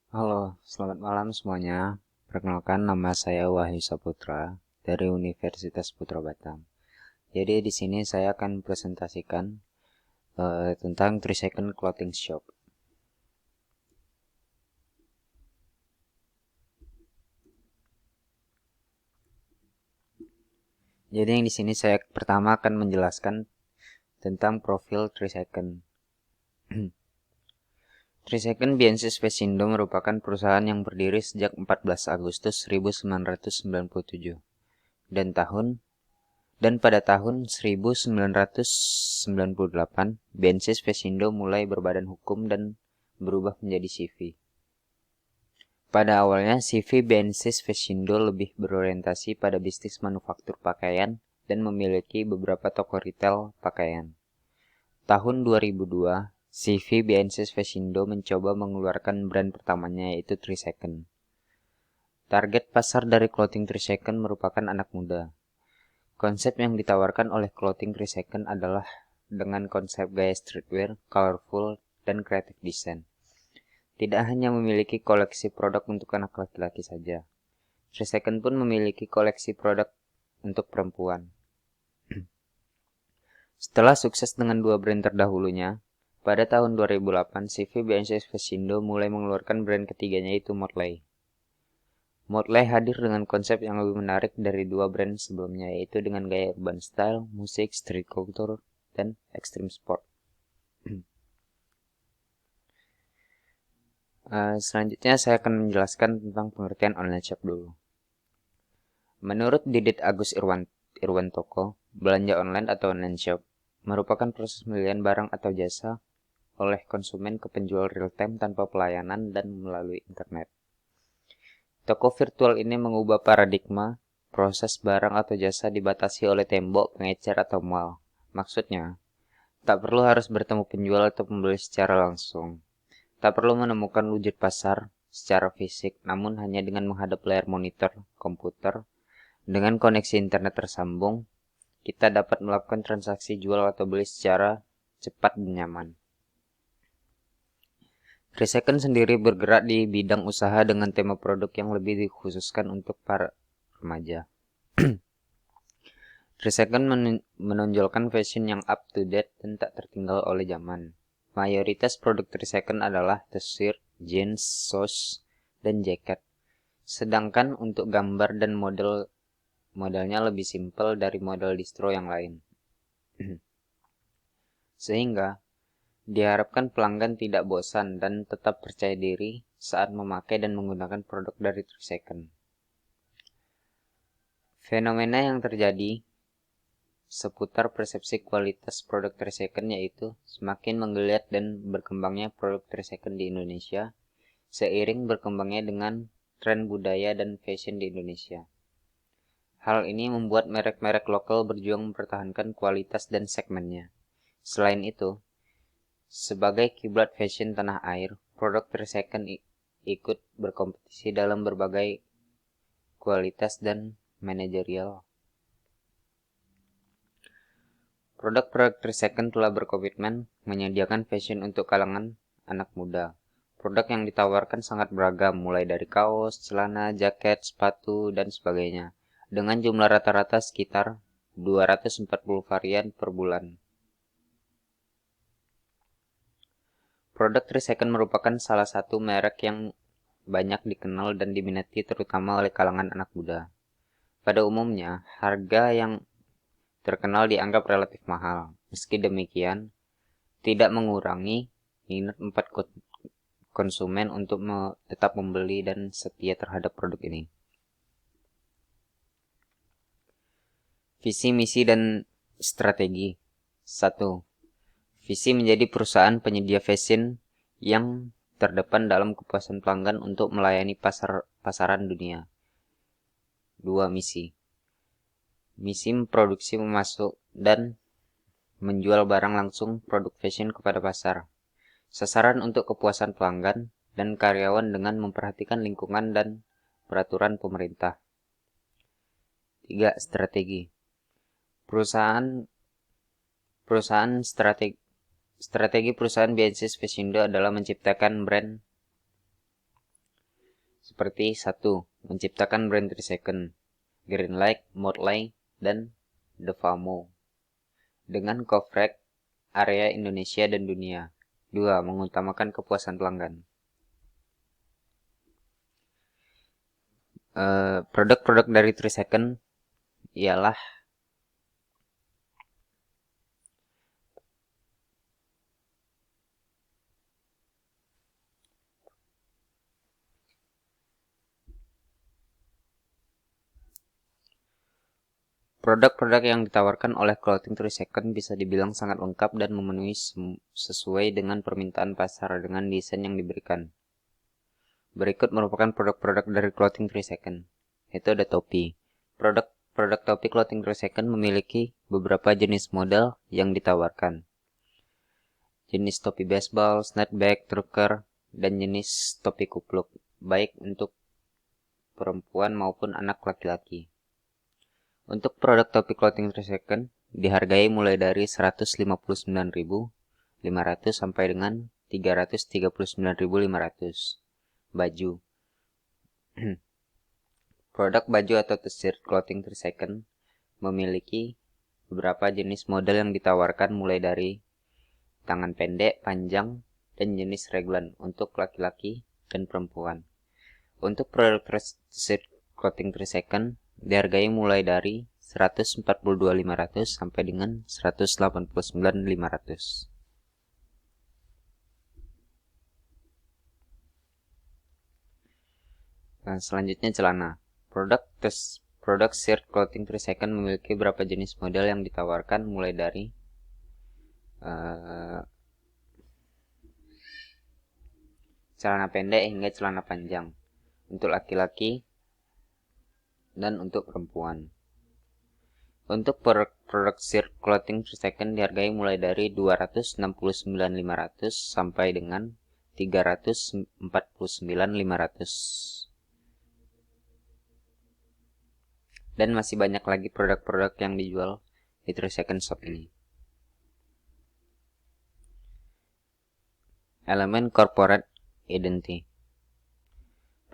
Halo, selamat malam semuanya. Perkenalkan, nama saya Wahyu Saputra dari Universitas Putra Batam. Jadi di sini saya akan presentasikan tentang 3 Second Clothing Shop. Jadi yang di sini saya pertama akan menjelaskan tentang profil 3 Second. 3 Second Biensis Vesindo merupakan perusahaan yang berdiri sejak 14 Agustus 1997 dan pada tahun 1998, Biensis Vesindo mulai berbadan hukum dan berubah menjadi CV. Pada awalnya, CV Biensis Vesindo lebih berorientasi pada bisnis manufaktur pakaian dan memiliki beberapa toko retail pakaian. Tahun 2002, CV Biensis Vesindo mencoba mengeluarkan brand pertamanya yaitu 3 Second. Target pasar dari clothing 3 Second merupakan anak muda. Konsep yang ditawarkan oleh clothing 3 Second adalah dengan konsep gaya streetwear, colorful, dan creative design. Tidak hanya memiliki koleksi produk untuk anak laki-laki saja, 3 Second pun memiliki koleksi produk untuk perempuan. Setelah sukses dengan 2 brand terdahulunya, pada tahun 2008 CV Biensis Vesindo mulai mengeluarkan brand ketiganya yaitu Motley. Motley hadir dengan konsep yang lebih menarik dari 2 brand sebelumnya, yaitu dengan gaya urban style, musik, street culture, dan extreme sport. Selanjutnya saya akan menjelaskan tentang pengertian online shop dulu. Menurut Didit Agus Irwantoko, belanja online atau online shop merupakan proses pembelian barang atau jasa oleh konsumen ke penjual real time tanpa pelayanan dan melalui internet. Toko virtual ini mengubah paradigma proses barang atau jasa dibatasi oleh tembok, pengecer, atau mall. Maksudnya, tak perlu harus bertemu penjual atau pembeli secara langsung. Tak perlu menemukan wujud pasar secara fisik, namun hanya dengan menghadap layar monitor komputer, dengan koneksi internet tersambung, kita dapat melakukan transaksi jual atau beli secara cepat dan nyaman. 3 Second sendiri bergerak di bidang usaha dengan tema produk yang lebih dikhususkan untuk para remaja. 3 Second menonjolkan fashion yang up to date dan tak tertinggal oleh zaman. Mayoritas produk 3 Second adalah t-shirt, jeans, sos, dan jaket. Sedangkan untuk gambar dan modelnya lebih simpel dari model distro yang lain. Sehingga diharapkan pelanggan tidak bosan dan tetap percaya diri saat memakai dan menggunakan produk dari 3 Second. Fenomena yang terjadi seputar persepsi kualitas produk 3 Second yaitu semakin menggeliat dan berkembangnya produk 3 Second di Indonesia seiring berkembangnya dengan tren budaya dan fashion di Indonesia. Hal ini membuat merek-merek lokal berjuang mempertahankan kualitas dan segmennya. Selain itu, sebagai kiblat fashion tanah air, produk 3 Second ikut berkompetisi dalam berbagai kualitas dan manajerial. Produk-produk 3 Second telah berkomitmen menyediakan fashion untuk kalangan anak muda. Produk yang ditawarkan sangat beragam, mulai dari kaos, celana, jaket, sepatu, dan sebagainya, dengan jumlah rata-rata sekitar 240 varian per bulan. Produk 3 Second merupakan salah satu merek yang banyak dikenal dan diminati terutama oleh kalangan anak muda. Pada umumnya, harga yang terkenal dianggap relatif mahal. Meski demikian, tidak mengurangi minat konsumen untuk tetap membeli dan setia terhadap produk ini. Visi, misi, dan strategi. 1. Visi menjadi perusahaan penyedia fashion yang terdepan dalam kepuasan pelanggan untuk melayani pasaran dunia. 2. Misi. Misi memproduksi, memasuk, dan menjual barang langsung produk fashion kepada pasar. Sasaran untuk kepuasan pelanggan dan karyawan dengan memperhatikan lingkungan dan peraturan pemerintah. 3. Strategi. Strategi perusahaan Biensis Vesindo adalah menciptakan brand seperti 1. Menciptakan brand 3 second, Greenlight, Motley, dan Devamo dengan coverage area Indonesia dan dunia. 2. Mengutamakan kepuasan pelanggan. Produk-produk dari 3 second ialah produk-produk yang ditawarkan oleh Clothing 3 second bisa dibilang sangat lengkap dan memenuhi sesuai dengan permintaan pasar dengan desain yang diberikan. Berikut merupakan produk-produk dari Clothing 3 second. Itu ada topi. Produk topi Clothing 3 second memiliki beberapa jenis model yang ditawarkan. Jenis topi baseball, snapback, trucker, dan jenis topi kupluk, baik untuk perempuan maupun anak laki-laki. Untuk produk topi Clothing 3 second dihargai mulai dari 159.500 sampai dengan 339.500. Baju. Produk baju atau t-shirt Clothing 3 second memiliki beberapa jenis model yang ditawarkan mulai dari tangan pendek, panjang, dan jenis raglan untuk laki-laki dan perempuan. Untuk produk t-shirt Clothing 3 second dihargai mulai dari 142.500 sampai dengan 189.500. Nah, selanjutnya celana. Produk shirt Clothing 3 second memiliki beberapa jenis model yang ditawarkan mulai dari celana pendek hingga celana panjang untuk laki-laki dan untuk perempuan. Untuk produk shirt Clothing 3 second dihargai mulai dari 269.500 sampai dengan 349.500. Dan masih banyak lagi produk-produk yang dijual di 3 second shop ini. Elemen corporate identity.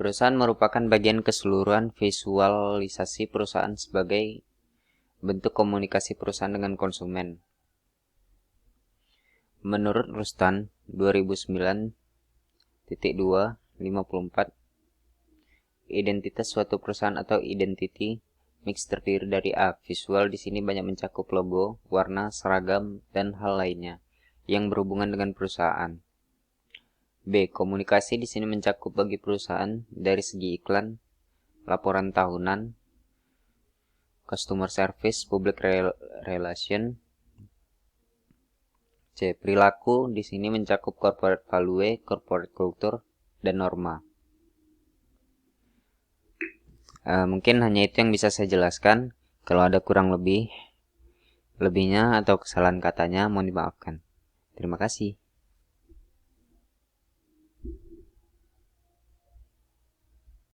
Perusahaan merupakan bagian keseluruhan visualisasi perusahaan sebagai bentuk komunikasi perusahaan dengan konsumen. Menurut Rustan 2009.254, identitas suatu perusahaan atau identity mix terdiri dari A. Visual di sini banyak mencakup logo, warna, seragam, dan hal lainnya yang berhubungan dengan perusahaan. B. Komunikasi di sini mencakup bagi perusahaan dari segi iklan, laporan tahunan, customer service, public relation. C. Perilaku di sini mencakup corporate value, corporate culture, dan norma. Mungkin hanya itu yang bisa saya jelaskan. Kalau ada kurang lebihnya atau kesalahan katanya mohon dimaafkan. Terima kasih.